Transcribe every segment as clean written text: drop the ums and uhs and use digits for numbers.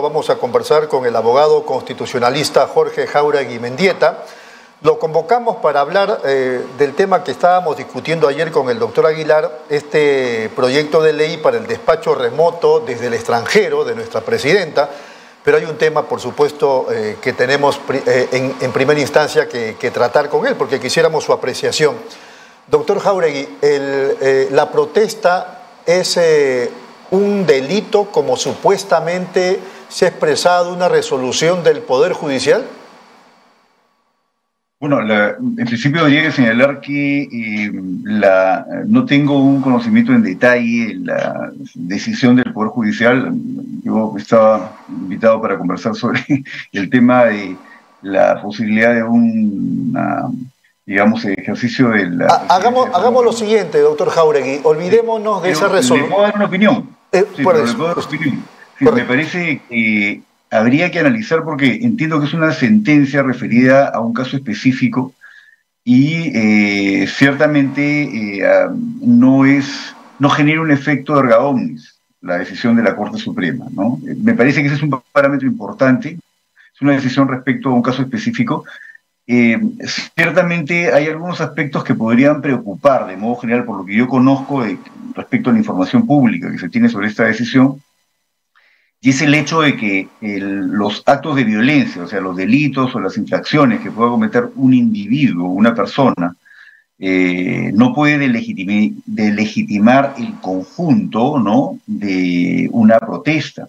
Vamos a conversar con el abogado constitucionalista Jorge Jáuregui Mendieta. Lo convocamos para hablar del tema que estábamos discutiendo ayer con el doctor Aguilar, este proyecto de ley para el despacho remoto desde el extranjero de nuestra presidenta, pero hay un tema, por supuesto, que tenemos en primera instancia que tratar con él, porque quisiéramos su apreciación. Doctor Jáuregui, la protesta es un delito como supuestamente se ha expresado una resolución del Poder Judicial. Bueno, en principio habría que señalar que no tengo un conocimiento en detalle de la decisión del Poder Judicial. Yo estaba invitado para conversar sobre el tema de la posibilidad de digamos, ejercicio de la... Hagamos lo siguiente, doctor Jáuregui, olvidémonos de esa resolución. ¿Le puedo dar una opinión? Sí, me parece que habría que analizar, porque entiendo que es una sentencia referida a un caso específico y ciertamente no genera un efecto erga omnes la decisión de la Corte Suprema, ¿no? Me parece que ese es un parámetro importante, es una decisión respecto a un caso específico. Ciertamente hay algunos aspectos que podrían preocupar de modo general, por lo que yo conozco respecto a la información pública que se tiene sobre esta decisión, y es el hecho de que los actos de violencia, o sea, los delitos o las infracciones que pueda cometer un individuo, una persona, no puede delegitimar el conjunto, ¿no?, de una protesta.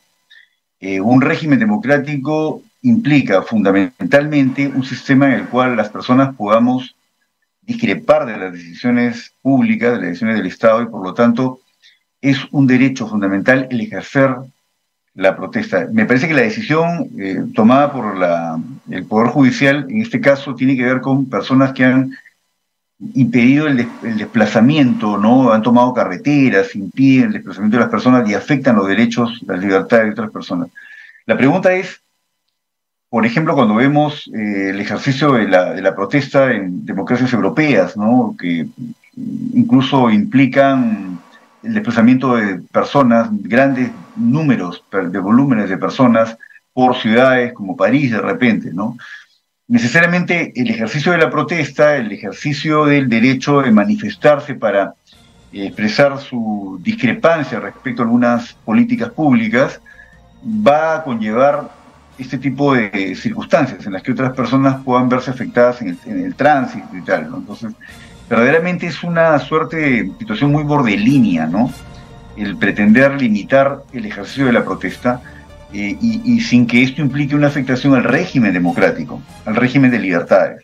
Un régimen democrático implica fundamentalmente un sistema en el cual las personas podamos discrepar de las decisiones públicas, de las decisiones del Estado, y por lo tanto es un derecho fundamental el ejercer la protesta. Me parece que la decisión tomada por el Poder Judicial, en este caso, tiene que ver con personas que han impedido el desplazamiento, ¿no? Han tomado carreteras, impiden el desplazamiento de las personas y afectan los derechos, las libertades de otras personas. La pregunta es, por ejemplo, cuando vemos el ejercicio de la protesta en democracias europeas, ¿no?, que incluso implican el desplazamiento de personas, grandes números de volúmenes de personas por ciudades como París de repente, ¿no? Necesariamente el ejercicio de la protesta, el ejercicio del derecho de manifestarse para expresar su discrepancia respecto a algunas políticas públicas, va a conllevar este tipo de circunstancias en las que otras personas puedan verse afectadas en el tránsito y tal, ¿no? Entonces, verdaderamente es una suerte de situación muy borderlínea, ¿no?, el pretender limitar el ejercicio de la protesta y sin que esto implique una afectación al régimen democrático, al régimen de libertades.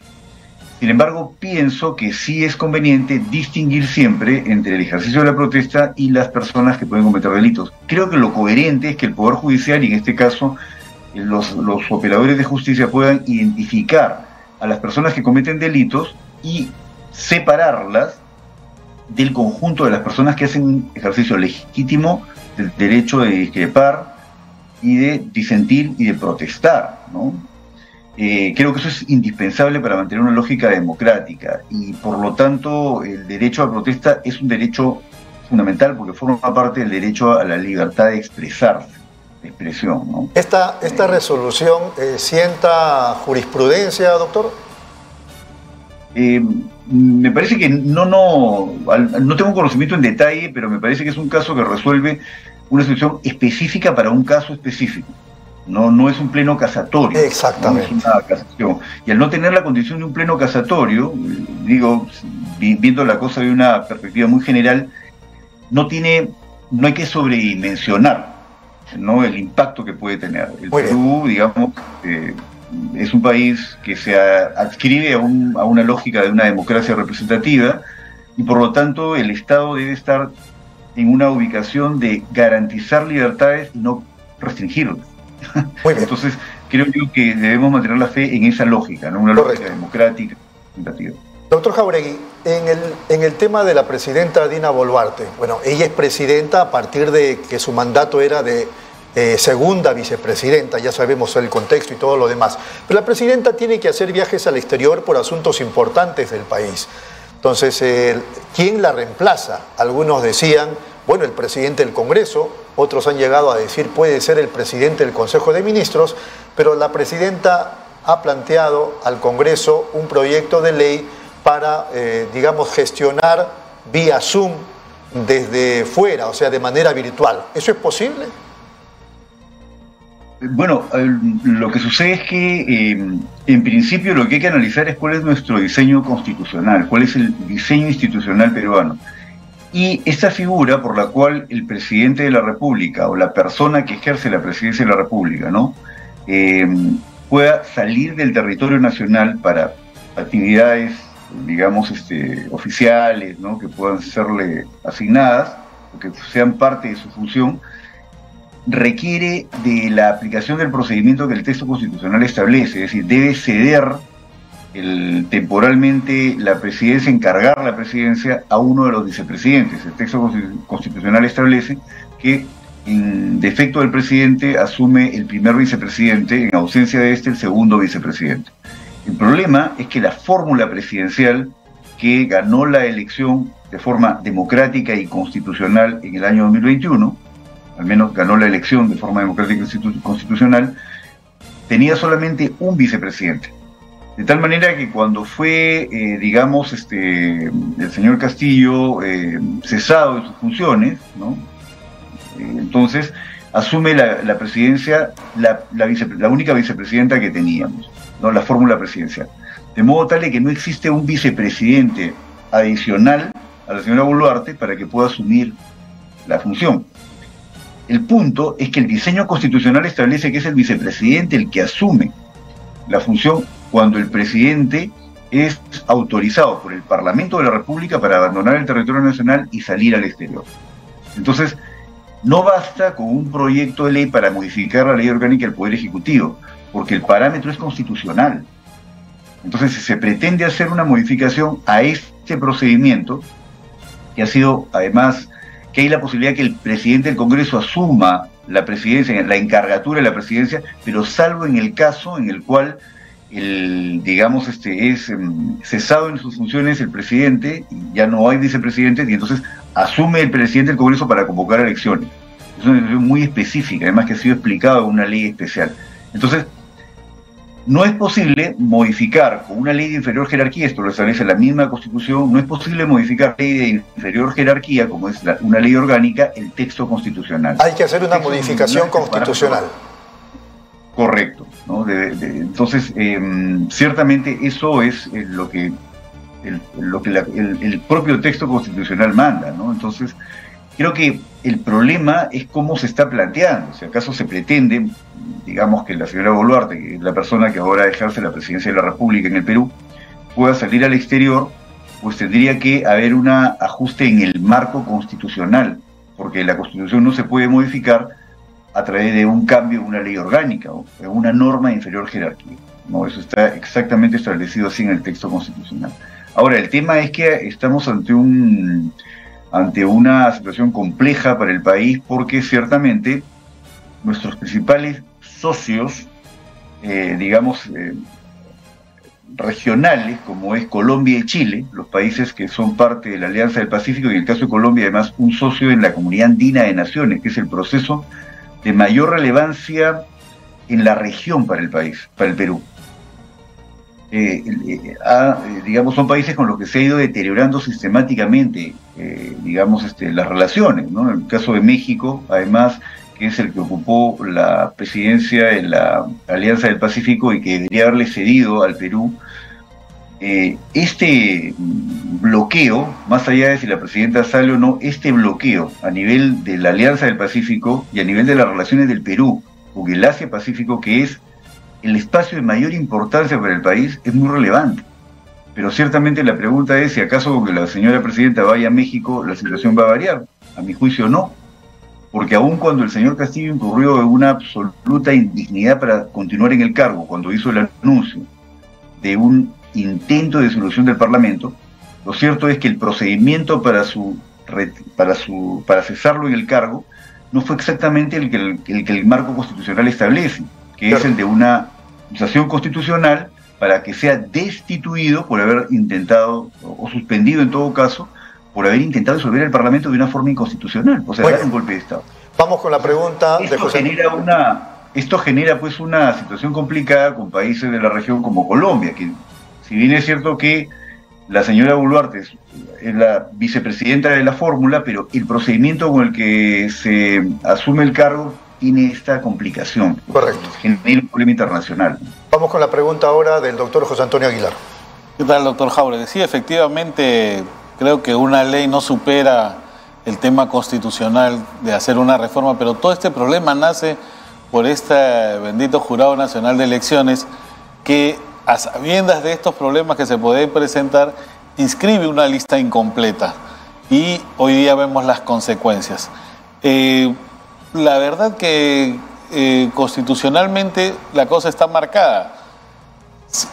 Sin embargo, pienso que sí es conveniente distinguir siempre entre el ejercicio de la protesta y las personas que pueden cometer delitos. Creo que lo coherente es que el Poder Judicial, y en este caso los operadores de justicia, puedan identificar a las personas que cometen delitos y separarlas del conjunto de las personas que hacen un ejercicio legítimo del derecho de discrepar y de disentir y de protestar, ¿no? Creo que eso es indispensable para mantener una lógica democrática y por lo tanto el derecho a protesta es un derecho fundamental porque forma parte del derecho a la libertad de expresarse, de expresión, ¿no? ¿Esta resolución sienta jurisprudencia, doctor? Me parece que no tengo conocimiento en detalle, pero me parece que es un caso que resuelve una situación específica para un caso específico. No es un pleno casatorio. Exactamente. No es una casación. Y al no tener la condición de un pleno casatorio, digo, viendo la cosa de una perspectiva muy general, no hay que sobredimensionar, ¿no?, el impacto que puede tener. El Perú, digamos, es un país que se adscribe a una lógica de una democracia representativa y por lo tanto el Estado debe estar en una ubicación de garantizar libertades y no restringirlas. Entonces creo yo que debemos mantener la fe en esa lógica, ¿no?, una lógica democrática representativa. Doctor Jáuregui, en el tema de la presidenta Dina Boluarte, bueno, ella es presidenta a partir de que su mandato era de segunda vicepresidenta, ya sabemos el contexto y todo lo demás. Pero la presidenta tiene que hacer viajes al exterior por asuntos importantes del país. Entonces, ¿quién la reemplaza? Algunos decían, bueno, el presidente del Congreso, otros han llegado a decir puede ser el presidente del Consejo de Ministros, pero la presidenta ha planteado al Congreso un proyecto de ley para, digamos, gestionar vía Zoom desde fuera, o sea, de manera virtual. ¿Eso es posible? Bueno, lo que sucede es que en principio lo que hay que analizar es cuál es nuestro diseño constitucional, cuál es el diseño institucional peruano. Y esta figura por la cual el presidente de la República o la persona que ejerce la presidencia de la República, ¿no? Pueda salir del territorio nacional para actividades, digamos, oficiales, ¿no? Que puedan serle asignadas o que sean parte de su función, requiere de la aplicación del procedimiento que el texto constitucional establece, es decir, debe ceder temporalmente la presidencia, encargar la presidencia a uno de los vicepresidentes. El texto constitucional establece que en defecto del presidente asume el primer vicepresidente, en ausencia de el segundo vicepresidente. El problema es que la fórmula presidencial que ganó la elección de forma democrática y constitucional en el año 2021, al menos ganó la elección de forma democrática y constitucional, tenía solamente un vicepresidente. De tal manera que cuando fue, digamos, el señor Castillo cesado de sus funciones, ¿no? Entonces asume la presidencia la única vicepresidenta que teníamos, ¿no? La fórmula presidencial. De modo tal de que no existe un vicepresidente adicional a la señora Boluarte para que pueda asumir la función. El punto es que el diseño constitucional establece que es el vicepresidente el que asume la función cuando el presidente es autorizado por el Parlamento de la República para abandonar el territorio nacional y salir al exterior. Entonces, no basta con un proyecto de ley para modificar la ley orgánica del Poder Ejecutivo, porque el parámetro es constitucional. Entonces, si se pretende hacer una modificación a este procedimiento, que ha sido, además, que hay la posibilidad que el presidente del Congreso asuma la presidencia, la encargatura de la presidencia, pero salvo en el caso en el cual digamos, es cesado en sus funciones el presidente, y ya no hay vicepresidente, y entonces asume el presidente del Congreso para convocar elecciones. Es una situación muy específica, además que ha sido explicado en una ley especial. Entonces, no es posible modificar con una ley de inferior jerarquía, esto lo establece la misma Constitución, no es posible modificar ley de inferior jerarquía, como es una ley orgánica, el texto constitucional. Hay que hacer una modificación constitucional. Correcto, ¿no? Entonces, ciertamente eso es lo que el propio texto constitucional manda, ¿no? Entonces, creo que el problema es cómo se está planteando. Si acaso se pretende, digamos, que la señora Boluarte, que es la persona que ahora ejerce la presidencia de la República en el Perú, pueda salir al exterior, pues tendría que haber un ajuste en el marco constitucional, porque la Constitución no se puede modificar a través de un cambio de una ley orgánica o de una norma de inferior jerarquía, ¿no? Eso está exactamente establecido así en el texto constitucional. Ahora, el tema es que estamos ante una situación compleja para el país, porque ciertamente nuestros principales socios, digamos, regionales, como es Colombia y Chile, los países que son parte de la Alianza del Pacífico, y en el caso de Colombia, además, un socio en la Comunidad Andina de Naciones, que es el proceso de mayor relevancia en la región para el país, para el Perú. Digamos, son países con los que se ha ido deteriorando sistemáticamente, digamos, las relaciones, ¿no? En el caso de México, además, que es el que ocupó la presidencia de la Alianza del Pacífico y que debería haberle cedido al Perú, este bloqueo, más allá de si la presidenta sale o no, este bloqueo a nivel de la Alianza del Pacífico y a nivel de las relaciones del Perú con el Asia-Pacífico, que es el espacio de mayor importancia para el país, es muy relevante. Pero ciertamente la pregunta es si acaso con que la señora presidenta vaya a México la situación va a variar. A mi juicio no, porque aun cuando el señor Castillo incurrió en una absoluta indignidad para continuar en el cargo, cuando hizo el anuncio de un intento de disolución del Parlamento, lo cierto es que el procedimiento para cesarlo en el cargo no fue exactamente el que el marco constitucional establece, que es el de una acusación constitucional para que sea destituido por haber intentado, o suspendido en todo caso, por haber intentado disolver el Parlamento de una forma inconstitucional, o sea, dar un golpe de Estado. Vamos con la pregunta de José. Esto genera pues una situación complicada con países de la región como Colombia, que si bien es cierto que la señora Boluarte es la vicepresidenta de la fórmula, pero el procedimiento con el que se asume el cargo tiene esta complicación. Correcto. Genera un problema internacional. Vamos con la pregunta ahora del doctor José Antonio Aguilar. ¿Qué tal, doctor Jáuregui? Sí, efectivamente, creo que una ley no supera el tema constitucional de hacer una reforma, pero todo este problema nace por este bendito Jurado Nacional de Elecciones que, a sabiendas de estos problemas que se pueden presentar, inscribe una lista incompleta y hoy día vemos las consecuencias. La verdad que constitucionalmente la cosa está marcada.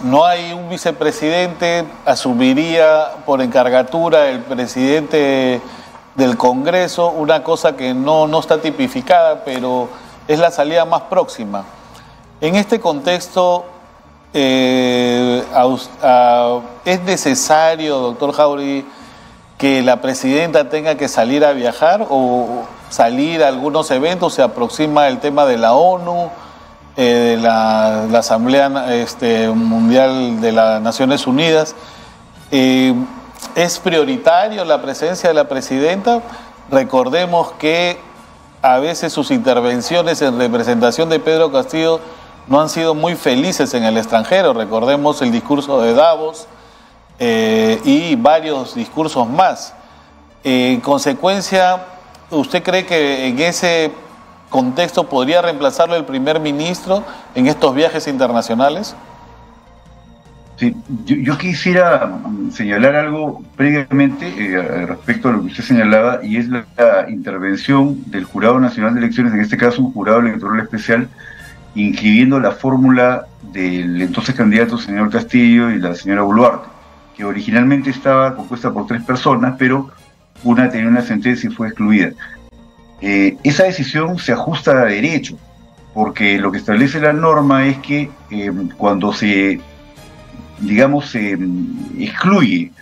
No hay un vicepresidente, asumiría por encargatura el presidente del Congreso, una cosa que no está tipificada, pero es la salida más próxima. En este contexto, ¿es necesario, doctor Jáuregui, que la presidenta tenga que salir a viajar o salir a algunos eventos? Se aproxima el tema de la ONU, de la Asamblea Mundial de las Naciones Unidas. ¿Es prioritario la presencia de la presidenta? Recordemos que a veces sus intervenciones en representación de Pedro Castillo no han sido muy felices en el extranjero. Recordemos el discurso de Davos y varios discursos más. En consecuencia, ¿usted cree que en ese contexto podría reemplazarlo el primer ministro en estos viajes internacionales? Sí, yo quisiera señalar algo previamente respecto a lo que usted señalaba, y es la intervención del Jurado Nacional de Elecciones, en este caso un jurado electoral especial, inscribiendo la fórmula del entonces candidato señor Castillo y la señora Boluarte, que originalmente estaba compuesta por 3 personas, pero una tenía una sentencia y fue excluida. Esa decisión se ajusta a derecho, porque lo que establece la norma es que cuando se excluye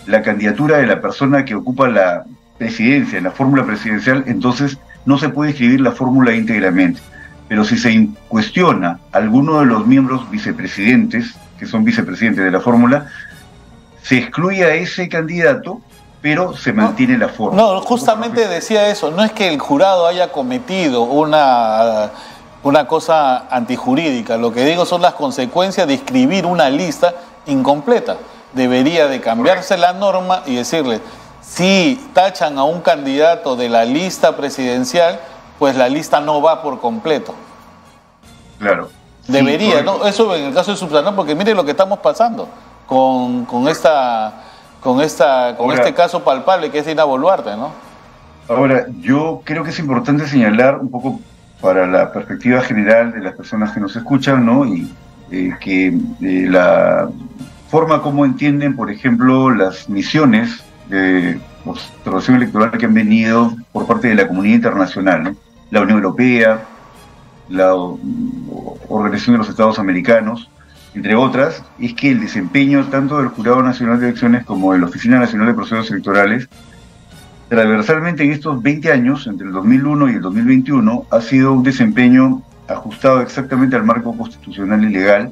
la candidatura de la persona que ocupa la presidencia, en la fórmula presidencial, entonces no se puede escribir la fórmula íntegramente. Pero si se cuestiona a alguno de los miembros vicepresidentes, que son vicepresidentes de la fórmula, se excluye a ese candidato, pero se mantiene la fórmula. No, justamente decía eso. No es que el jurado haya cometido una cosa antijurídica. Lo que digo son las consecuencias de escribir una lista incompleta. Debería de cambiarse la norma y decirle, si tachan a un candidato de la lista presidencial, pues la lista no va por completo. Claro. Debería, sí, ¿no? Eso en el caso de subsanar, porque mire lo que estamos pasando con este caso palpable que es Dina Boluarte, ¿no? Ahora, yo creo que es importante señalar un poco para la perspectiva general de las personas que nos escuchan, ¿no? Y que la forma como entienden, por ejemplo, las misiones de observación electoral que han venido por parte de la comunidad internacional, ¿no? La Unión Europea, la Organización de los Estados Americanos, entre otras, es que el desempeño tanto del Jurado Nacional de Elecciones como de la Oficina Nacional de Procesos Electorales, transversalmente en estos 20 años, entre el 2001 y el 2021, ha sido un desempeño ajustado exactamente al marco constitucional y legal,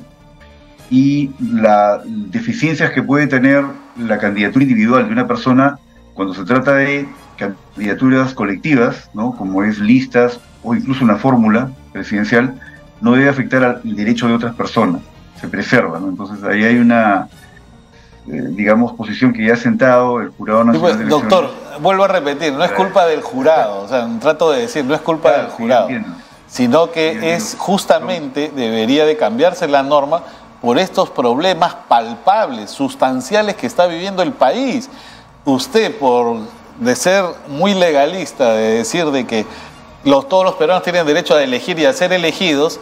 y las deficiencias que puede tener la candidatura individual de una persona cuando se trata de candidaturas colectivas, ¿no? Como es listas o incluso una fórmula presidencial, no debe afectar al derecho de otras personas, se preserva, ¿no? Entonces ahí hay una, posición que ya ha sentado el Jurado Nacional de Elecciones. Doctor, vuelvo a repetir, no es culpa del jurado, o sea, trato de decir, no es culpa del jurado, sino que es justamente, debería de cambiarse la norma por estos problemas palpables, sustanciales que está viviendo el país. Usted, de ser muy legalista, de decir de que todos los peruanos tienen derecho a elegir y a ser elegidos,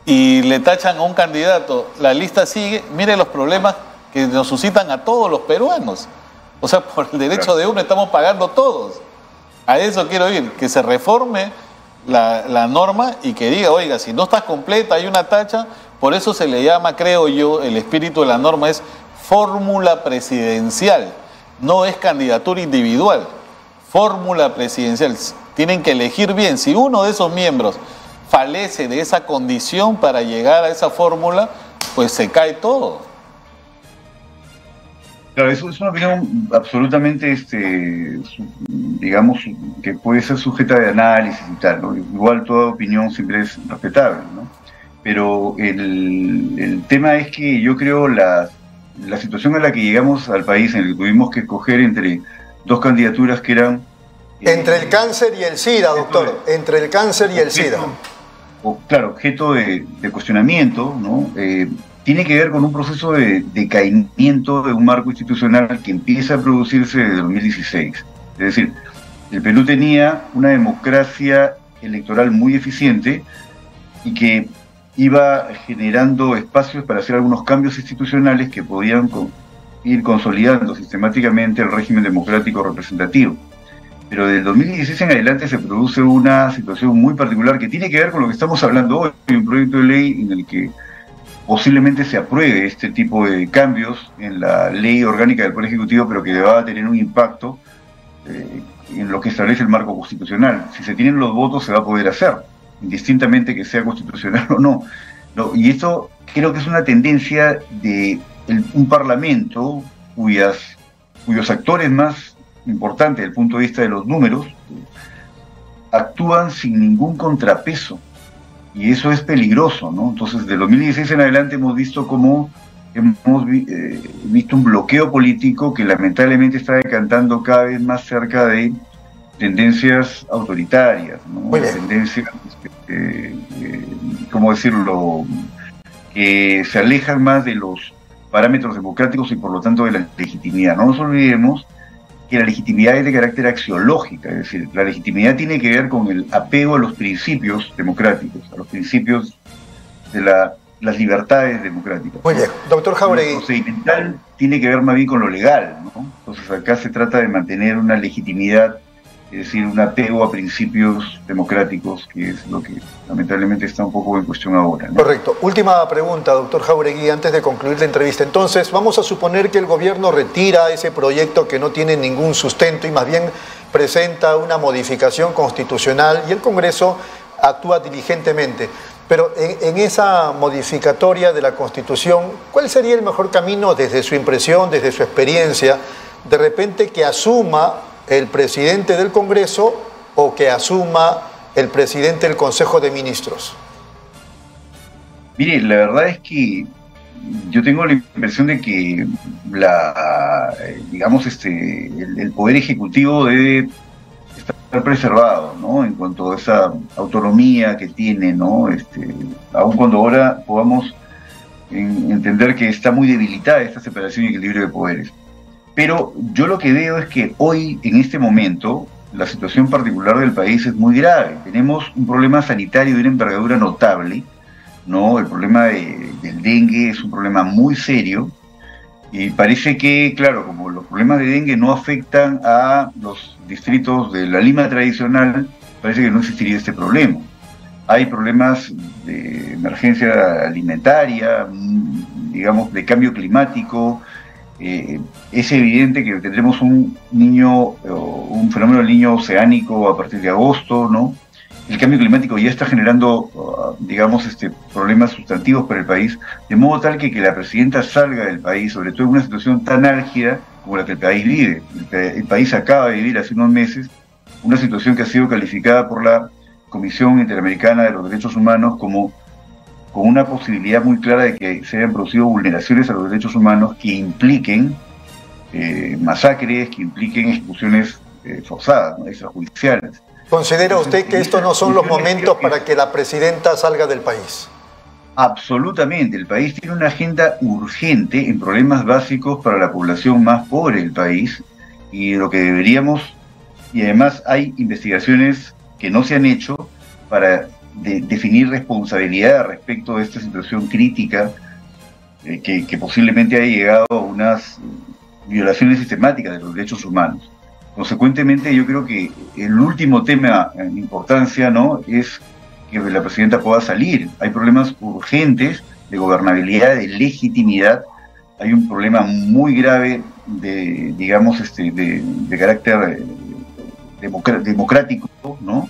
y le tachan a un candidato, la lista sigue, mire los problemas que nos suscitan a todos los peruanos. O sea, por el derecho de uno estamos pagando todos. A eso quiero ir, que se reforme la norma y que diga, oiga, si no está completa, hay una tacha. Por eso se le llama, creo yo, el espíritu de la norma es fórmula presidencial. no es candidatura individual, fórmula presidencial. Tienen que elegir bien. Si uno de esos miembros falece de esa condición para llegar a esa fórmula, pues se cae todo. Claro, eso es una opinión absolutamente, digamos, que puede ser sujeta de análisis y tal, ¿no? Igual toda opinión siempre es respetable, ¿no? Pero el tema es que yo creo la situación a la que llegamos al país, en el que tuvimos que escoger entre dos candidaturas que eran... entre el cáncer y el SIDA, doctor, entre el cáncer y el SIDA. Claro, objeto de cuestionamiento, ¿no? Tiene que ver con un proceso de decaimiento de un marco institucional que empieza a producirse desde 2016. Es decir, el Perú tenía una democracia electoral muy eficiente y que iba generando espacios para hacer algunos cambios institucionales que podían ir consolidando sistemáticamente el régimen democrático representativo. Pero del 2016 en adelante se produce una situación muy particular que tiene que ver con lo que estamos hablando hoy, un proyecto de ley en el que posiblemente se apruebe este tipo de cambios en la ley orgánica del Poder Ejecutivo, pero que va a tener un impacto en lo que establece el marco constitucional. Si se tienen los votos se va a poder hacer, indistintamente que sea constitucional o no. Y esto creo que es una tendencia de un parlamento cuyos actores más importantes desde el punto de vista de los números actúan sin ningún contrapeso. Y eso es peligroso, ¿no? Entonces, de 2016 en adelante hemos visto visto un bloqueo político que lamentablemente está decantando cada vez más cerca de tendencias autoritarias, ¿no? Tendencias, ¿cómo decirlo?, que se alejan más de los parámetros democráticos y por lo tanto de la legitimidad. No nos olvidemos que la legitimidad es de carácter axiológica, es decir, la legitimidad tiene que ver con el apego a los principios democráticos, a los principios de las libertades democráticas. Muy bien, doctor Jáuregui. Lo procedimental tiene que ver más bien con lo legal, ¿no? Entonces acá se trata de mantener una legitimidad, es decir, un apego a principios democráticos, que es lo que lamentablemente está un poco en cuestión ahora, ¿no? Correcto. Última pregunta, doctor Jáuregui, antes de concluir la entrevista. Entonces, vamos a suponer que el gobierno retira ese proyecto que no tiene ningún sustento y más bien presenta una modificación constitucional y el Congreso actúa diligentemente. Pero en esa modificatoria de la Constitución, ¿cuál sería el mejor camino desde su impresión, desde su experiencia, de repente que asuma el presidente del Congreso o que asuma el presidente del Consejo de Ministros? Mire, la verdad es que yo tengo la impresión de que el Poder Ejecutivo debe estar preservado, ¿no? En cuanto a esa autonomía que tiene, ¿no? Aun cuando ahora podamos entender que está muy debilitada esta separación y equilibrio de poderes. Pero yo lo que veo es que hoy, en este momento, la situación particular del país es muy grave. Tenemos un problema sanitario de una envergadura notable, ¿no? El problema del dengue es un problema muy serio y parece que, claro, como los problemas de dengue no afectan a los distritos de la Lima tradicional, parece que no existiría este problema. Hay problemas de emergencia alimentaria, digamos, de cambio climático. Es evidente que tendremos un fenómeno del niño oceánico a partir de agosto, ¿no? El cambio climático ya está generando, problemas sustantivos para el país, de modo tal que la presidenta salga del país, sobre todo en una situación tan álgida como la que el país vive. El país acaba de vivir hace unos meses una situación que ha sido calificada por la Comisión Interamericana de los Derechos Humanos como con una posibilidad muy clara de que se hayan producido vulneraciones a los derechos humanos que impliquen masacres, que impliquen ejecuciones forzadas, ¿no? Extrajudiciales. ¿Considera usted que estos no son los momentos para que la presidenta salga del país? Absolutamente. El país tiene una agenda urgente en problemas básicos para la población más pobre del país y lo que deberíamos, y además hay investigaciones que no se han hecho para definir responsabilidad respecto de esta situación crítica que posiblemente haya llegado a unas violaciones sistemáticas de los derechos humanos. Consecuentemente, yo creo que el último tema en importancia, ¿no?, es que la presidenta pueda salir. Hay problemas urgentes de gobernabilidad, de legitimidad. Hay un problema muy grave digamos, de carácter democrático, ¿no?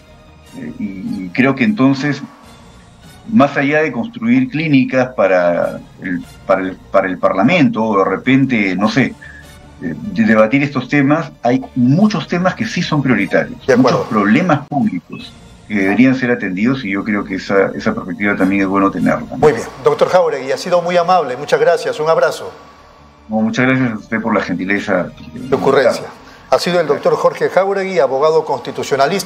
Y creo que entonces, más allá de construir clínicas para el Parlamento, o de repente, no sé, de debatir estos temas, hay muchos temas que sí son prioritarios, muchos problemas públicos que deberían ser atendidos, y yo creo que esa perspectiva también es bueno tenerla. Muy bien. Doctor Jáuregui, ha sido muy amable. Muchas gracias. Un abrazo. No, muchas gracias a usted por la gentileza. De ocurrencia. Ha sido el doctor Jorge Jáuregui, abogado constitucionalista.